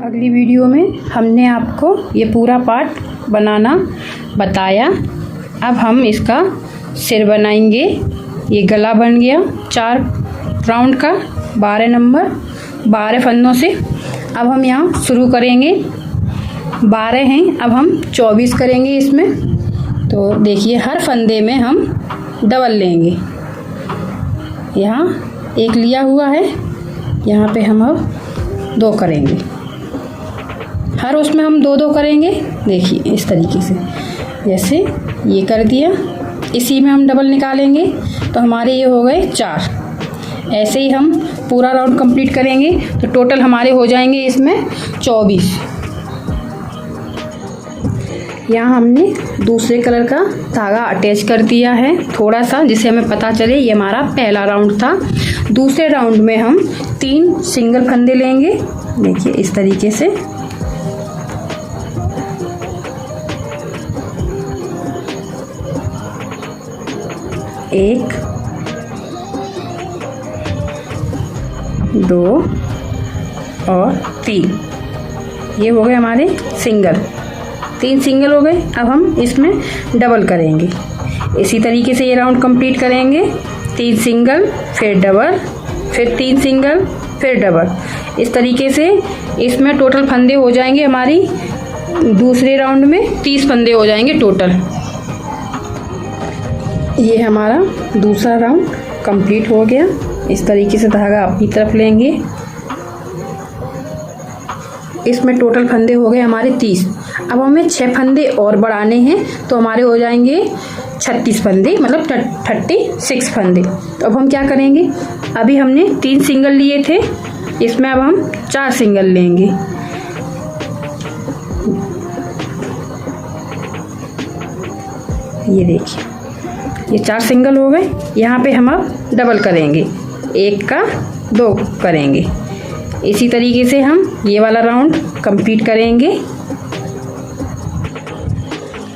अगली वीडियो में हमने आपको ये पूरा पार्ट बनाना बताया। अब हम इसका सिर बनाएंगे। ये गला बन गया 4 राउंड का 12 नंबर 12 फंदों से। अब हम यहाँ शुरू करेंगे। 12 हैं, अब हम 24 करेंगे इसमें। तो देखिए हर फंदे में हम डबल लेंगे। यहाँ एक लिया हुआ है, यहाँ पे हम अब 2 करेंगे। हर उसमें हम 2-2 करेंगे। देखिए इस तरीके से, जैसे ये कर दिया, इसी में हम डबल निकालेंगे तो हमारे ये हो गए 4। ऐसे ही हम पूरा राउंड कंप्लीट करेंगे तो टोटल हमारे हो जाएंगे इसमें 24। यहाँ हमने दूसरे कलर का धागा अटैच कर दिया है थोड़ा सा, जिससे हमें पता चले ये हमारा पहला राउंड था। दूसरे राउंड में हम 3 सिंगल फंदे लेंगे। देखिए इस तरीके से। एक, 2 और 3, ये हो गए हमारे सिंगल। 3 सिंगल हो गए। अब हम इसमें डबल करेंगे। इसी तरीके से ये राउंड कंप्लीट करेंगे। 3 सिंगल, फिर डबल, फिर 3 सिंगल, फिर डबल। इस तरीके से इसमें टोटल फंदे हो जाएंगे हमारी दूसरे राउंड में 30 फंदे हो जाएंगे टोटल। ये हमारा दूसरा राउंड कंप्लीट हो गया। इस तरीके से धागा अपनी तरफ लेंगे। इसमें टोटल फंदे हो गए हमारे 30। अब हमें 6 फंदे और बढ़ाने हैं तो हमारे हो जाएंगे 36 फंदे, मतलब 36 फंदे। तो अब हम क्या करेंगे, अभी हमने 3 सिंगल लिए थे, इसमें अब हम 4 सिंगल लेंगे। ये देखिए ये 4 सिंगल हो गए। यहाँ पे हम अब डबल करेंगे, 1 का 2 करेंगे। इसी तरीके से हम ये वाला राउंड कंप्लीट करेंगे।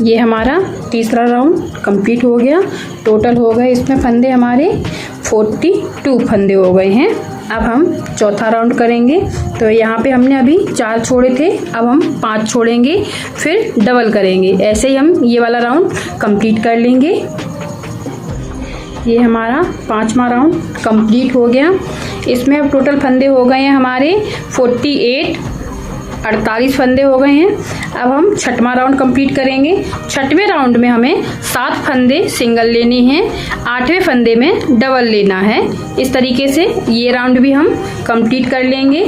ये हमारा तीसरा राउंड कंप्लीट हो गया। टोटल हो गए इसमें फंदे हमारे 42 फंदे हो गए हैं। अब हम चौथा राउंड करेंगे। तो यहाँ पे हमने अभी 4 छोड़े थे, अब हम 5 छोड़ेंगे, फिर डबल करेंगे। ऐसे ही हम ये वाला राउंड कंप्लीट कर लेंगे। ये हमारा 5वां राउंड कंप्लीट हो गया। इसमें अब टोटल फंदे हो गए हैं हमारे 48 फंदे हो गए हैं। अब हम 6वां राउंड कंप्लीट करेंगे। 6वें राउंड में हमें 7 फंदे सिंगल लेने हैं, 8वें फंदे में डबल लेना है। इस तरीके से ये राउंड भी हम कंप्लीट कर लेंगे।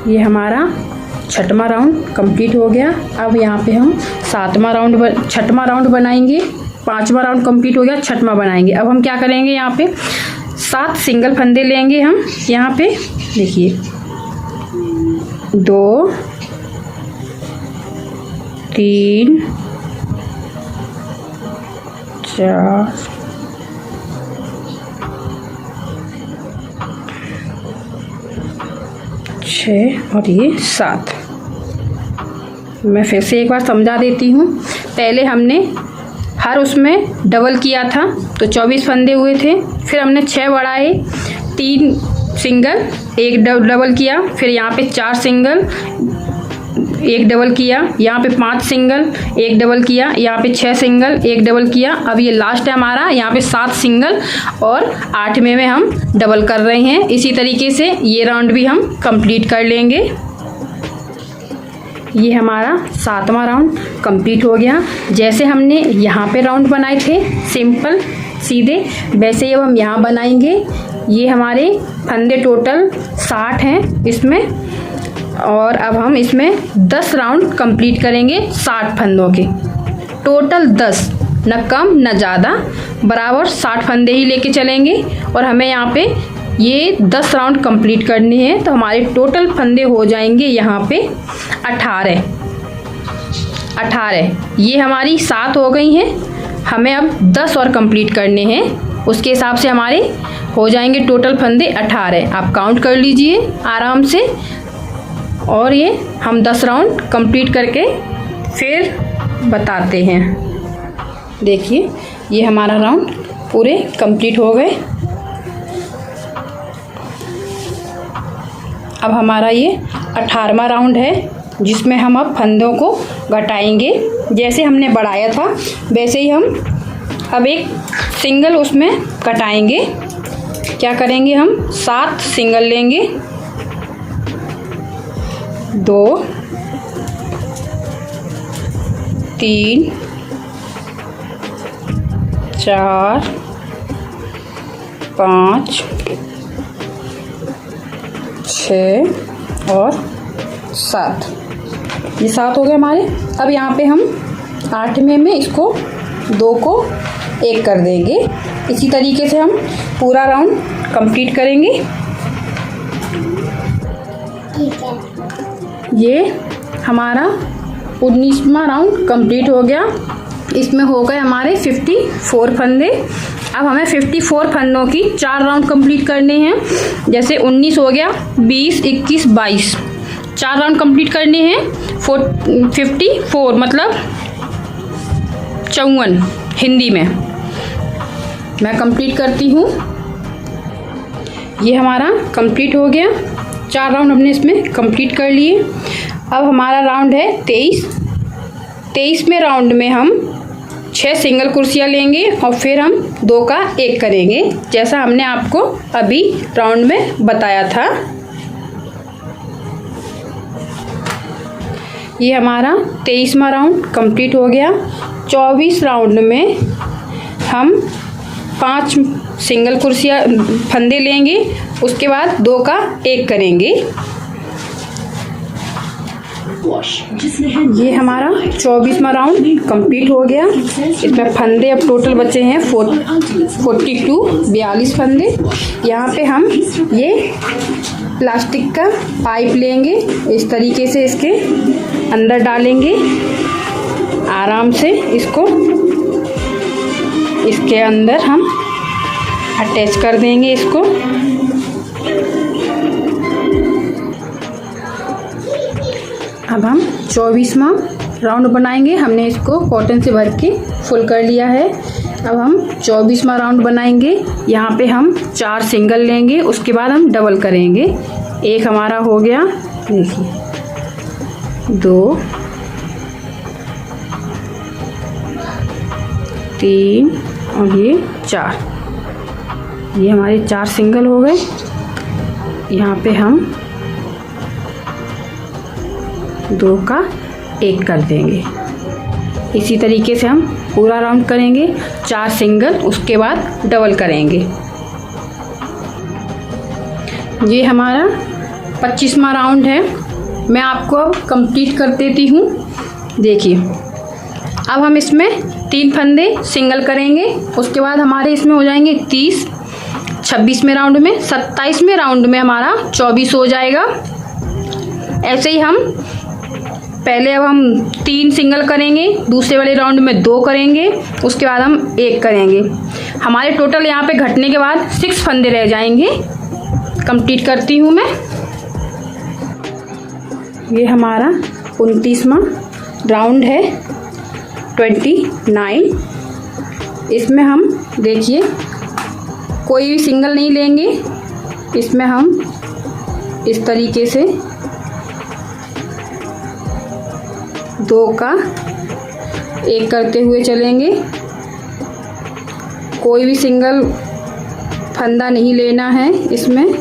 ये हमारा 6वां राउंड कंप्लीट हो गया। अब यहाँ पे हम 6वां राउंड बनाएंगे। 5वां राउंड कंप्लीट हो गया, 6वां बनाएंगे। अब हम क्या करेंगे, यहाँ पे 7 सिंगल फंदे लेंगे हम। यहाँ पे देखिए 2, 3, 4, 6 और ये 7। मैं फिर से एक बार समझा देती हूँ। पहले हमने हर उसमें डबल किया था तो 24 फंदे हुए थे। फिर हमने 6 बढ़ाए, 3 सिंगल, 1 डबल किया, फिर यहाँ पे 4 सिंगल, 1 डबल किया, यहाँ पे 5 सिंगल, 1 डबल किया, यहाँ पे 6 सिंगल, 1 डबल किया। अब ये लास्ट है हमारा, यहाँ पे 7 सिंगल और 8वें में हम डबल कर रहे हैं। इसी तरीके से ये राउंड भी हम कंप्लीट कर लेंगे। ये हमारा 7वां राउंड कंप्लीट हो गया। जैसे हमने यहाँ पे राउंड बनाए थे सिंपल सीधे, वैसे ही अब हम यहाँ बनाएंगे। ये हमारे फंदे टोटल 60 हैं इसमें, और अब हम इसमें 10 राउंड कंप्लीट करेंगे 60 फंदों के। टोटल 10, न कम न ज़्यादा, बराबर 60 फंदे ही लेके चलेंगे। और हमें यहाँ पे ये 10 राउंड कंप्लीट करने हैं तो हमारे टोटल फंदे हो जाएंगे यहाँ पे 18। ये हमारी 7 हो गई हैं, हमें अब 10 और कंप्लीट करने हैं। उसके हिसाब से हमारे हो जाएंगे टोटल फंदे 18। आप काउंट कर लीजिए आराम से। और ये हम 10 राउंड कंप्लीट करके फिर बताते हैं। देखिए ये हमारा राउंड पूरे कंप्लीट हो गए। अब हमारा ये 18वां राउंड है, जिसमें हम अब फंदों को घटाएंगे। जैसे हमने बढ़ाया था वैसे ही हम अब एक सिंगल उसमें घटाएंगे। क्या करेंगे, हम 7 सिंगल लेंगे, 2 3 4 5 6 और 7। ये 7 हो गए हमारे। अब यहाँ पे हम 8वें में इसको 2 को 1 कर देंगे। इसी तरीके से हम पूरा राउंड कंप्लीट करेंगे। ठीक है। ये हमारा 19वां राउंड कंप्लीट हो गया। इसमें हो गए हमारे 54 फंदे। अब हमें 54 फंदों की 4 राउंड कंप्लीट करने हैं। जैसे 19 हो गया, 20, 21, 22, 4 राउंड कंप्लीट करने हैं। 54 मतलब 54 हिंदी में। मैं कंप्लीट करती हूँ। ये हमारा कंप्लीट हो गया। 4 राउंड हमने इसमें कंप्लीट कर लिए। अब हमारा राउंड है 23। 23वें राउंड में हम 6 सिंगल कुर्सियाँ लेंगे और फिर हम 2 का 1 करेंगे, जैसा हमने आपको अभी राउंड में बताया था। ये हमारा 23वां राउंड कंप्लीट हो गया। 24 राउंड में हम 5 सिंगल कुर्सियाँ फंदे लेंगे, उसके बाद 2 का 1 करेंगे। ये हमारा 24वां राउंड कंप्लीट हो गया। इसमें फंदे अब टोटल बचे हैं 42 फंदे। यहाँ पे हम ये प्लास्टिक का पाइप लेंगे, इस तरीके से इसके अंदर डालेंगे। आराम से इसको इसके अंदर हम अटैच कर देंगे इसको। अब हम 24वां राउंड बनाएंगे। हमने इसको कॉटन से भर के फुल कर लिया है। अब हम 24वां राउंड बनाएंगे। यहाँ पे हम 4 सिंगल लेंगे, उसके बाद हम डबल करेंगे। एक हमारा हो गया, देखिए 2 3 और ये 4। ये हमारे 4 सिंगल हो गए। यहाँ पे हम 2 का 1 कर देंगे। इसी तरीके से हम पूरा राउंड करेंगे। 4 सिंगल, उसके बाद डबल करेंगे। ये हमारा 25वां राउंड है। मैं आपको अब कंप्लीट कर देती हूँ। देखिए, अब हम इसमें 3 फंदे सिंगल करेंगे, उसके बाद हमारे इसमें हो जाएंगे 30। 26वें राउंड में, 27वें राउंड में हमारा 24 हो जाएगा। ऐसे ही हम पहले अब हम 3 सिंगल करेंगे, दूसरे वाले राउंड में 2 करेंगे, उसके बाद हम 1 करेंगे। हमारे टोटल यहाँ पे घटने के बाद 6 फंदे रह जाएंगे। कंप्लीट करती हूँ मैं। ये हमारा 29वां राउंड है, 29। इसमें हम देखिए कोई भी सिंगल नहीं लेंगे। इसमें हम इस तरीके से 2 का 1 करते हुए चलेंगे। कोई भी सिंगल फंदा नहीं लेना है इसमें।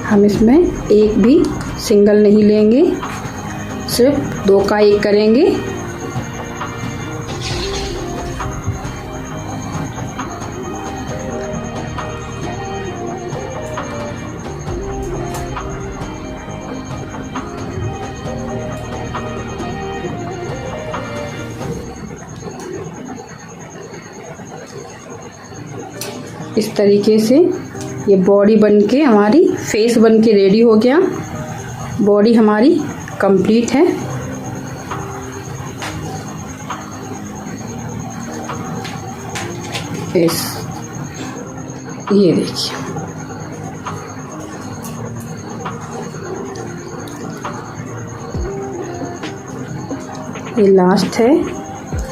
हम इसमें एक भी सिंगल नहीं लेंगे, सिर्फ 2 का 1 करेंगे। इस तरीके से ये बॉडी बन के हमारी फेस बन के रेडी हो गया। बॉडी हमारी कंप्लीट है। ये देखिए, ये लास्ट है।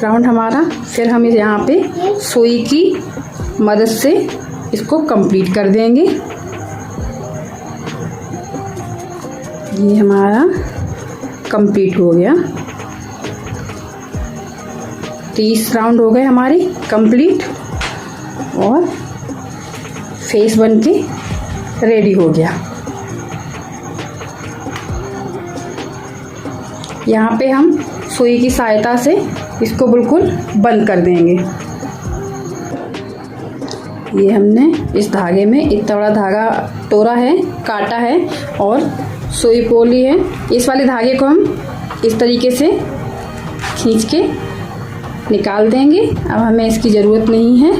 राउंड हमारा। फिर हम यहाँ पे सुई की मदद से इसको कंप्लीट कर देंगे। ये हमारा कंप्लीट हो गया। 30 राउंड हो गए हमारे कंप्लीट और फेस बन के रेडी हो गया। यहाँ पे हम सुई की सहायता से इसको बिल्कुल बंद कर देंगे। ये हमने इस धागे में इतना बड़ा धागा तोड़ा है, काटा है और सुई पोली है। इस वाले धागे को हम इस तरीके से खींच के निकाल देंगे। अब हमें इसकी ज़रूरत नहीं है।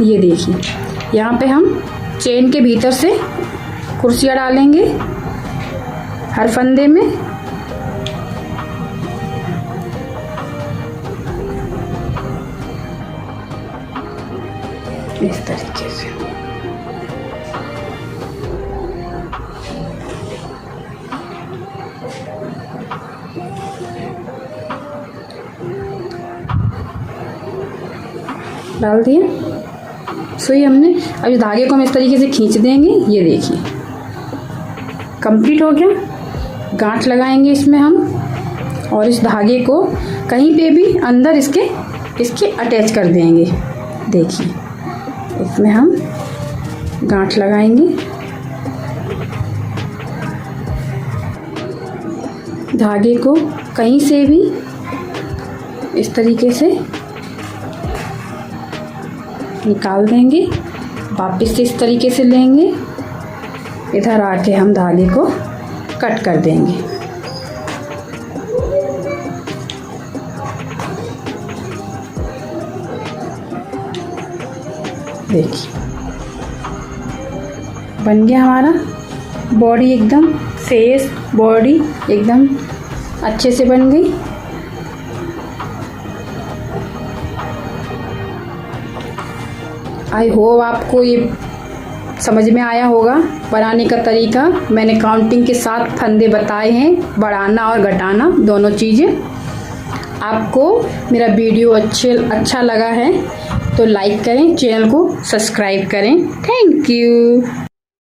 ये देखिए, यहाँ पे हम चेन के भीतर से कुर्सियाँ डालेंगे हर फंदे में। इस तरीके से डाल दिए सुई हमने। अब इस धागे को हम इस तरीके से खींच देंगे। ये देखिए कंप्लीट हो गया। गांठ लगाएंगे इसमें हम और इस धागे को कहीं पे भी अंदर इसके अटैच कर देंगे। देखिए इसमें हम गांठ लगाएंगे। धागे को कहीं से भी इस तरीके से निकाल देंगे। वापस से इस तरीके से लेंगे। इधर आके हम धागे को कट कर देंगे। देखिए बन गया हमारा बॉडी। एकदम फेस बॉडी एकदम अच्छे से बन गई। आई होप आपको ये समझ में आया होगा बनाने का तरीका। मैंने काउंटिंग के साथ फंदे बताए हैं, बढ़ाना और घटाना दोनों चीज़ें। आपको मेरा वीडियो अच्छा लगा है तो लाइक करें, चैनल को सब्सक्राइब करें। Thank you.